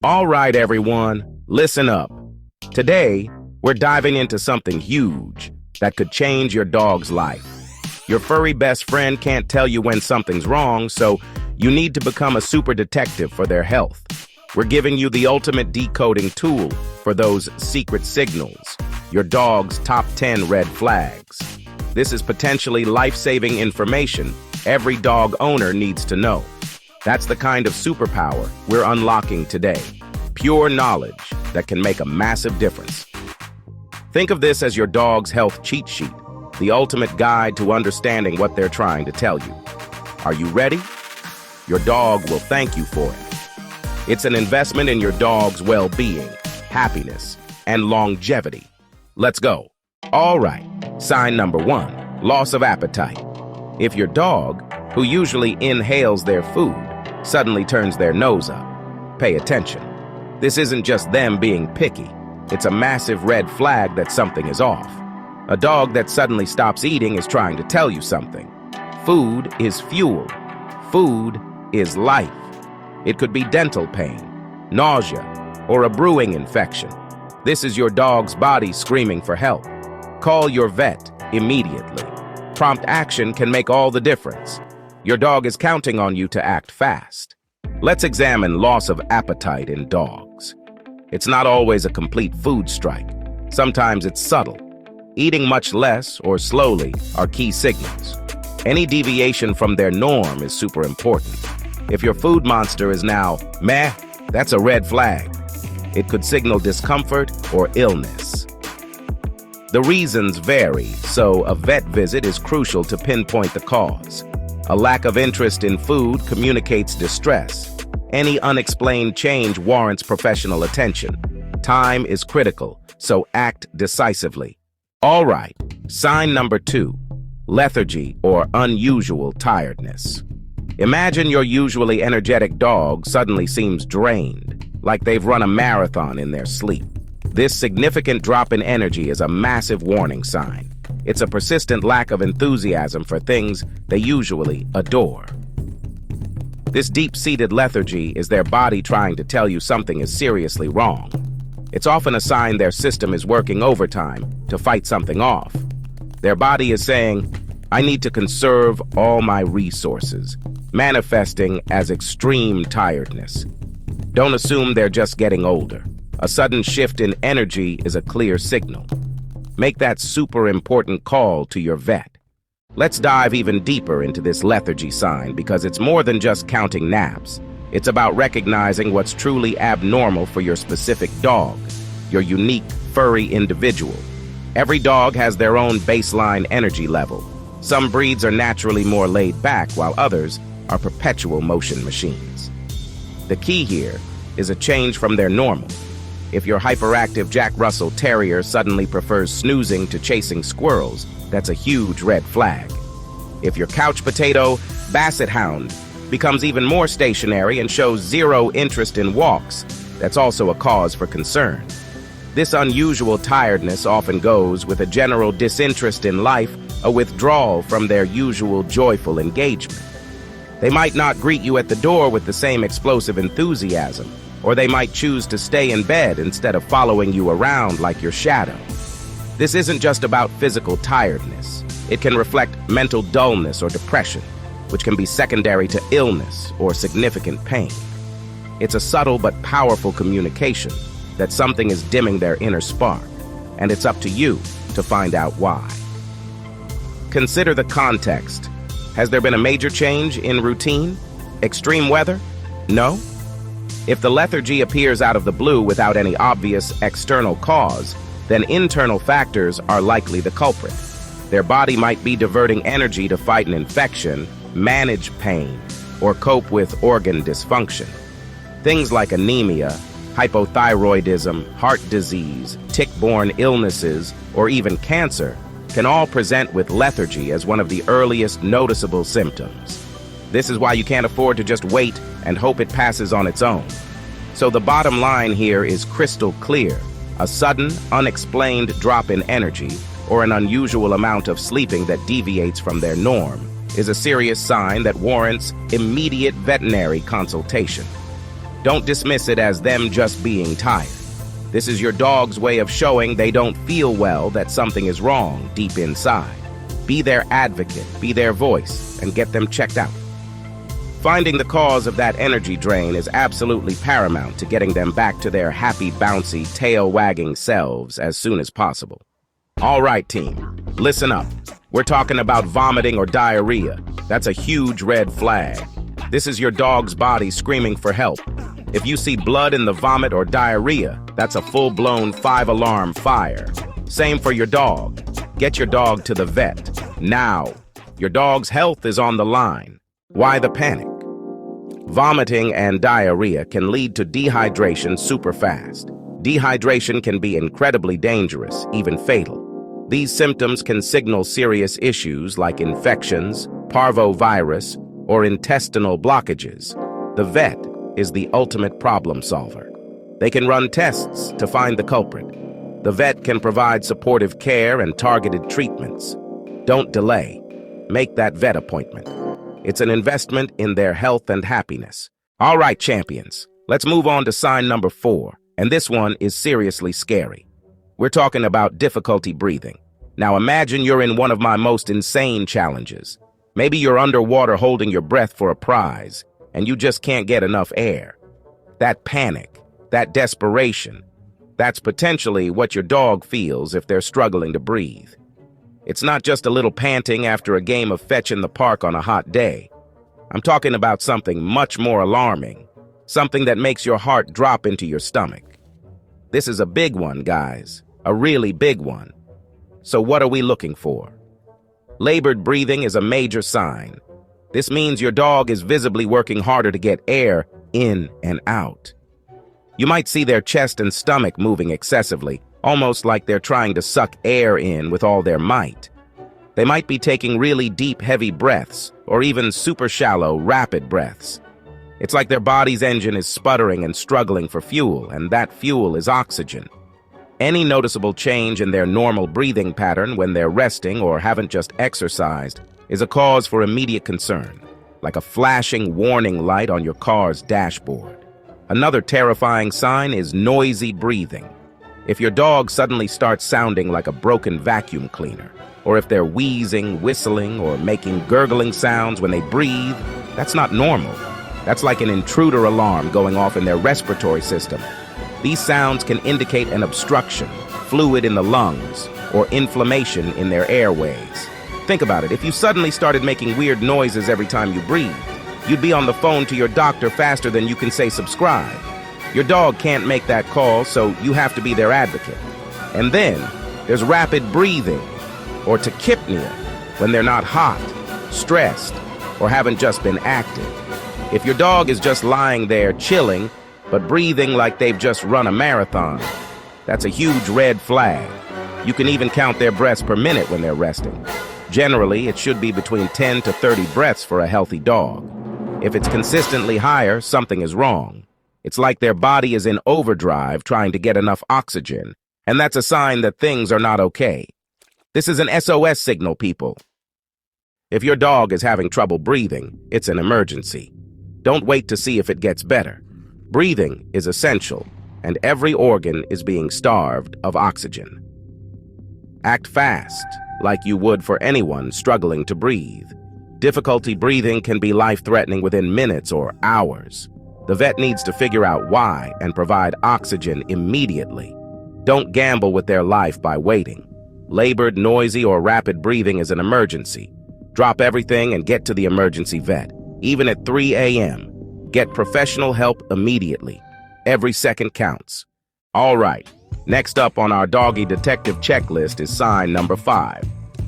All right, everyone, listen up. Today, we're diving into something huge that could change your dog's life. Your furry best friend can't tell you when something's wrong, so you need to become a super detective for their health. We're giving you the ultimate decoding tool for those secret signals, your dog's top 10 red flags. This is potentially life-saving information every dog owner needs to know. That's the kind of superpower we're unlocking today. Pure knowledge that can make a massive difference. Think of this as your dog's health cheat sheet, the ultimate guide to understanding what they're trying to tell you. Are you ready? Your dog will thank you for it. It's an investment in your dog's well-being, happiness, and longevity. Let's go. All right, sign number 1, loss of appetite. If your dog, who usually inhales their food, suddenly turns their nose up, pay attention. This isn't just them being picky. It's a massive red flag that something is off. A dog that suddenly stops eating is trying to tell you something. Food is fuel. Food is life. It could be dental pain, nausea, or a brewing infection. This is your dog's body screaming for help. Call your vet immediately. Prompt action can make all the difference. Your dog is counting on you to act fast. Let's examine loss of appetite in dogs. It's not always a complete food strike. Sometimes it's subtle. Eating much less or slowly are key signals. Any deviation from their norm is super important. If your food monster is now meh, that's a red flag. It could signal discomfort or illness. The reasons vary, so a vet visit is crucial to pinpoint the cause. A lack of interest in food communicates distress. Any unexplained change warrants professional attention. Time is critical, so act decisively. All right, sign number 2, lethargy or unusual tiredness. Imagine your usually energetic dog suddenly seems drained, like they've run a marathon in their sleep. This significant drop in energy is a massive warning sign. It's a persistent lack of enthusiasm for things they usually adore. This deep-seated lethargy is their body trying to tell you something is seriously wrong. It's often a sign their system is working overtime to fight something off. Their body is saying, I need to conserve all my resources, manifesting as extreme tiredness. Don't assume they're just getting older. A sudden shift in energy is a clear signal. Make that super important call to your vet. Let's dive even deeper into this lethargy sign because it's more than just counting naps. It's about recognizing what's truly abnormal for your specific dog, your unique, furry individual. Every dog has their own baseline energy level. Some breeds are naturally more laid back, while others are perpetual motion machines. The key here is a change from their normal. If your hyperactive Jack Russell Terrier suddenly prefers snoozing to chasing squirrels, that's a huge red flag. If your couch potato Basset Hound becomes even more stationary and shows zero interest in walks, that's also a cause for concern. This unusual tiredness often goes with a general disinterest in life, a withdrawal from their usual joyful engagement. They might not greet you at the door with the same explosive enthusiasm, or they might choose to stay in bed instead of following you around like your shadow. This isn't just about physical tiredness. It can reflect mental dullness or depression, which can be secondary to illness or significant pain. It's a subtle but powerful communication that something is dimming their inner spark, and it's up to you to find out why. Consider the context. Has there been a major change in routine? Extreme weather? No? If the lethargy appears out of the blue without any obvious external cause, then internal factors are likely the culprit. Their body might be diverting energy to fight an infection, manage pain, or cope with organ dysfunction. Things like anemia, hypothyroidism, heart disease, tick-borne illnesses, or even cancer can all present with lethargy as one of the earliest noticeable symptoms. This is why you can't afford to just wait and hope it passes on its own. So the bottom line here is crystal clear. A sudden, unexplained drop in energy or an unusual amount of sleeping that deviates from their norm is a serious sign that warrants immediate veterinary consultation. Don't dismiss it as them just being tired. This is your dog's way of showing they don't feel well, that something is wrong deep inside. Be their advocate, be their voice, and get them checked out. Finding the cause of that energy drain is absolutely paramount to getting them back to their happy, bouncy, tail-wagging selves as soon as possible. All right, team, listen up. We're talking about vomiting or diarrhea. That's a huge red flag. This is your dog's body screaming for help. If you see blood in the vomit or diarrhea, that's a full-blown 5-alarm fire. Same for your dog. Get your dog to the vet, now. Your dog's health is on the line. Why the panic? Vomiting and diarrhea can lead to dehydration super fast. Dehydration can be incredibly dangerous, even fatal. These symptoms can signal serious issues like infections, parvovirus, or intestinal blockages. The vet is the ultimate problem solver. They can run tests to find the culprit. The vet can provide supportive care and targeted treatments. Don't delay. Make that vet appointment. It's an investment in their health and happiness. All right, champions, let's move on to sign number 4, and this one is seriously scary. We're talking about difficulty breathing. Now imagine you're in one of my most insane challenges. Maybe you're underwater holding your breath for a prize, and you just can't get enough air. That panic, that desperation, that's potentially what your dog feels if they're struggling to breathe. It's not just a little panting after a game of fetch in the park on a hot day. I'm talking about something much more alarming, something that makes your heart drop into your stomach. This is a big one, guys, a really big one. So what are we looking for? Labored breathing is a major sign. This means your dog is visibly working harder to get air in and out. You might see their chest and stomach moving excessively, almost like they're trying to suck air in with all their might. They might be taking really deep, heavy breaths, or even super shallow, rapid breaths. It's like their body's engine is sputtering and struggling for fuel, and that fuel is oxygen. Any noticeable change in their normal breathing pattern when they're resting or haven't just exercised is a cause for immediate concern, like a flashing warning light on your car's dashboard. Another terrifying sign is noisy breathing. If your dog suddenly starts sounding like a broken vacuum cleaner, or if they're wheezing, whistling, or making gurgling sounds when they breathe, that's not normal. That's like an intruder alarm going off in their respiratory system. These sounds can indicate an obstruction, fluid in the lungs, or inflammation in their airways. Think about it. If you suddenly started making weird noises every time you breathe, you'd be on the phone to your doctor faster than you can say subscribe. Your dog can't make that call, so you have to be their advocate. And then there's rapid breathing, or tachypnea, when they're not hot, stressed, or haven't just been active. If your dog is just lying there chilling, but breathing like they've just run a marathon, that's a huge red flag. You can even count their breaths per minute when they're resting. Generally, it should be between 10 to 30 breaths for a healthy dog. If it's consistently higher, something is wrong. It's like their body is in overdrive trying to get enough oxygen, and that's a sign that things are not okay. This is an SOS signal, people. If your dog is having trouble breathing, it's an emergency. Don't wait to see if it gets better. Breathing is essential, and every organ is being starved of oxygen. Act fast, like you would for anyone struggling to breathe. Difficulty breathing can be life-threatening within minutes or hours. The vet needs to figure out why and provide oxygen immediately. Don't gamble with their life by waiting. Labored, noisy, or rapid breathing is an emergency. Drop everything and get to the emergency vet, even at 3 a.m. Get professional help immediately. Every second counts. All right, next up on our doggy detective checklist is sign number 5.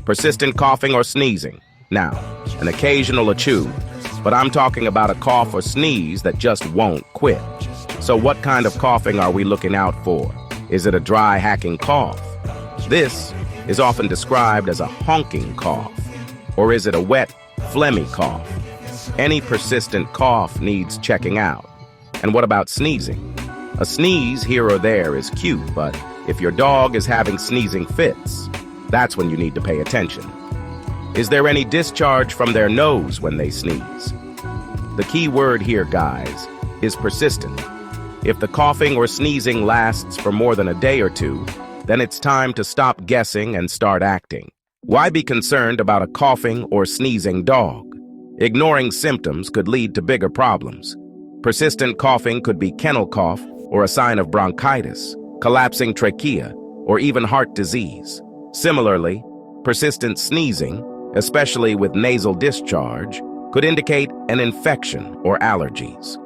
Persistent coughing or sneezing. Now, an occasional achoo, but I'm talking about a cough or sneeze that just won't quit. So what kind of coughing are we looking out for? Is it a dry, hacking cough? This is often described as a honking cough. Or is it a wet, phlegmy cough? Any persistent cough needs checking out. And what about sneezing? A sneeze here or there is cute, but if your dog is having sneezing fits, that's when you need to pay attention. Is there any discharge from their nose when they sneeze? The key word here, guys, is persistent. If the coughing or sneezing lasts for more than a day or two, then it's time to stop guessing and start acting. Why be concerned about a coughing or sneezing dog? Ignoring symptoms could lead to bigger problems. Persistent coughing could be kennel cough or a sign of bronchitis, collapsing trachea, or even heart disease. Similarly, persistent sneezing, especially with nasal discharge, could indicate an infection or allergies.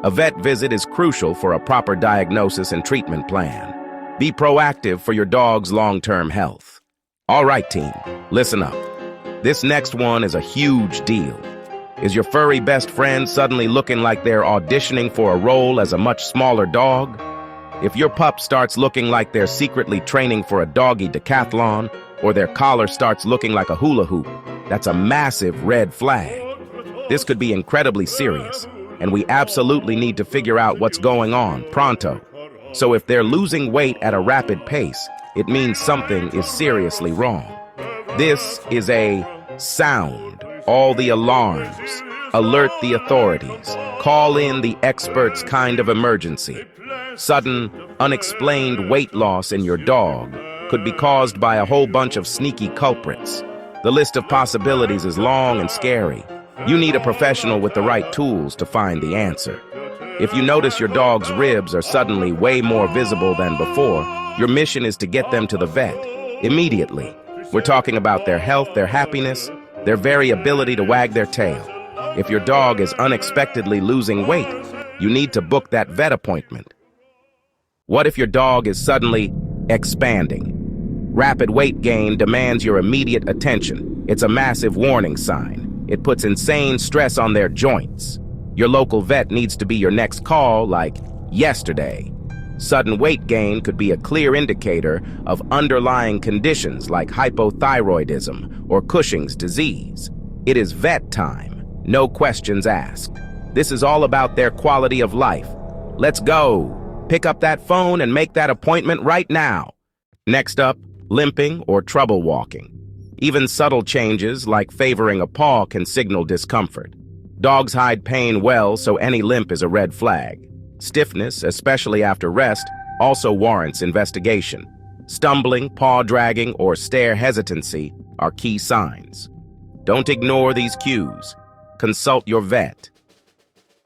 A vet visit is crucial for a proper diagnosis and treatment plan. Be proactive for your dog's long-term health. All right, team, listen up. This next one is a huge deal. Is your furry best friend suddenly looking like they're auditioning for a role as a much smaller dog? If your pup starts looking like they're secretly training for a doggy decathlon, or their collar starts looking like a hula hoop, that's a massive red flag. This could be incredibly serious, and we absolutely need to figure out what's going on pronto. So if they're losing weight at a rapid pace, it means something is seriously wrong. This is a sound. All the alarms. Alert the authorities. Call in the experts kind of emergency. Sudden, unexplained weight loss in your dog could be caused by a whole bunch of sneaky culprits. The list of possibilities is long and scary. You need a professional with the right tools to find the answer. If you notice your dog's ribs are suddenly way more visible than before, your mission is to get them to the vet immediately. We're talking about their health, their happiness, their very ability to wag their tail. If your dog is unexpectedly losing weight, you need to book that vet appointment. What if your dog is suddenly expanding? Rapid weight gain demands your immediate attention. It's a massive warning sign. It puts insane stress on their joints. Your local vet needs to be your next call, like yesterday. Sudden weight gain could be a clear indicator of underlying conditions like hypothyroidism or Cushing's disease. It is vet time, no questions asked. This is all about their quality of life. Let's go. Pick up that phone and make that appointment right now. Next up, limping or trouble walking. Even subtle changes like favoring a paw can signal discomfort. Dogs hide pain well, so any limp is a red flag. Stiffness, especially after rest, also warrants investigation. Stumbling, paw dragging, or stare hesitancy are key signs. Don't ignore these cues. Consult your vet.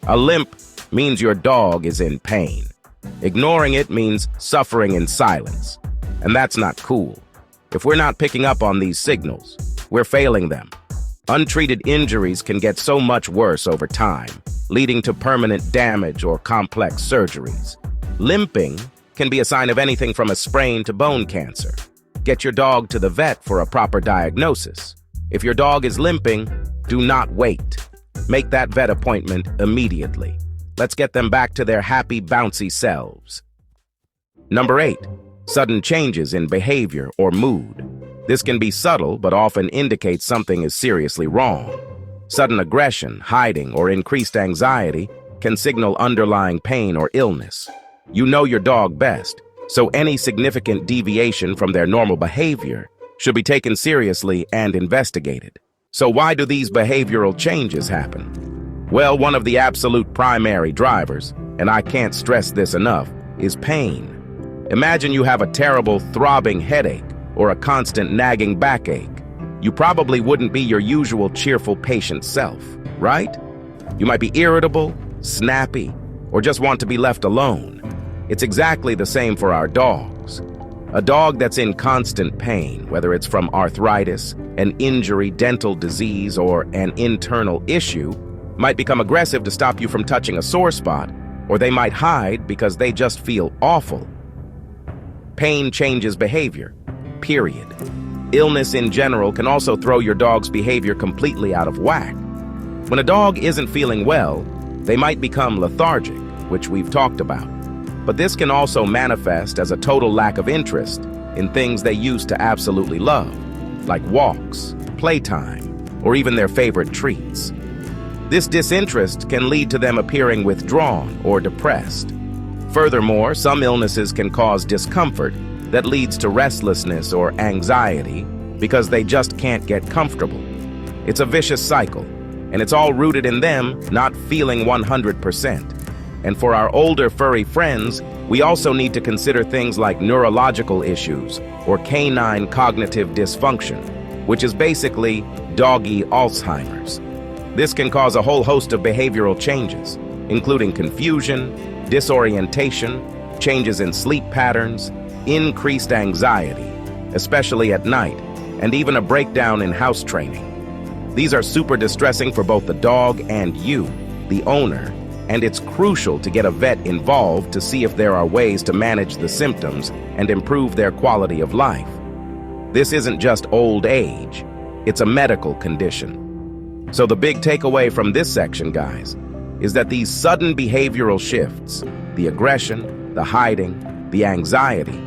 A limp means your dog is in pain. Ignoring it means suffering in silence. And that's not cool. If we're not picking up on these signals, we're failing them. Untreated injuries can get so much worse over time, leading to permanent damage or complex surgeries. Limping can be a sign of anything from a sprain to bone cancer. Get your dog to the vet for a proper diagnosis. If your dog is limping, do not wait. Make that vet appointment immediately. Let's get them back to their happy, bouncy selves. Number 8, sudden changes in behavior or mood. This can be subtle, but often indicates something is seriously wrong. Sudden aggression, hiding, or increased anxiety can signal underlying pain or illness. You know your dog best, so any significant deviation from their normal behavior should be taken seriously and investigated. So why do these behavioral changes happen? Well, one of the absolute primary drivers, and I can't stress this enough, is pain. Imagine you have a terrible throbbing headache or a constant nagging backache. You probably wouldn't be your usual cheerful patient self, right? You might be irritable, snappy, or just want to be left alone. It's exactly the same for our dogs. A dog that's in constant pain, whether it's from arthritis, an injury, dental disease, or an internal issue, might become aggressive to stop you from touching a sore spot, or they might hide because they just feel awful. Pain changes behavior, period. Illness in general can also throw your dog's behavior completely out of whack. When a dog isn't feeling well, they might become lethargic, which we've talked about. But this can also manifest as a total lack of interest in things they used to absolutely love, like walks, playtime, or even their favorite treats. This disinterest can lead to them appearing withdrawn or depressed. Furthermore, some illnesses can cause discomfort that leads to restlessness or anxiety because they just can't get comfortable. It's a vicious cycle, and it's all rooted in them not feeling 100%. And for our older furry friends, we also need to consider things like neurological issues or canine cognitive dysfunction, which is basically doggy Alzheimer's. This can cause a whole host of behavioral changes, including confusion, disorientation, changes in sleep patterns, increased anxiety, especially at night, and even a breakdown in house training. These are super distressing for both the dog and you, the owner, and it's crucial to get a vet involved to see if there are ways to manage the symptoms and improve their quality of life. This isn't just old age, it's a medical condition. So the big takeaway from this section, guys, is that these sudden behavioral shifts, the aggression, the hiding, the anxiety,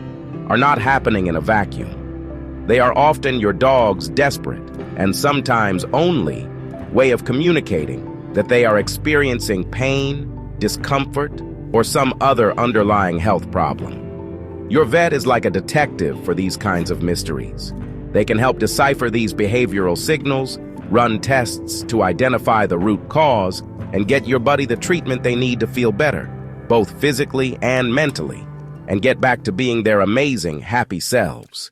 are not happening in a vacuum. They are often your dog's desperate, and sometimes only, way of communicating that they are experiencing pain, discomfort, or some other underlying health problem. Your vet is like a detective for these kinds of mysteries. They can help decipher these behavioral signals, run tests to identify the root cause, and get your buddy the treatment they need to feel better, both physically and mentally, and get back to being their amazing, happy selves.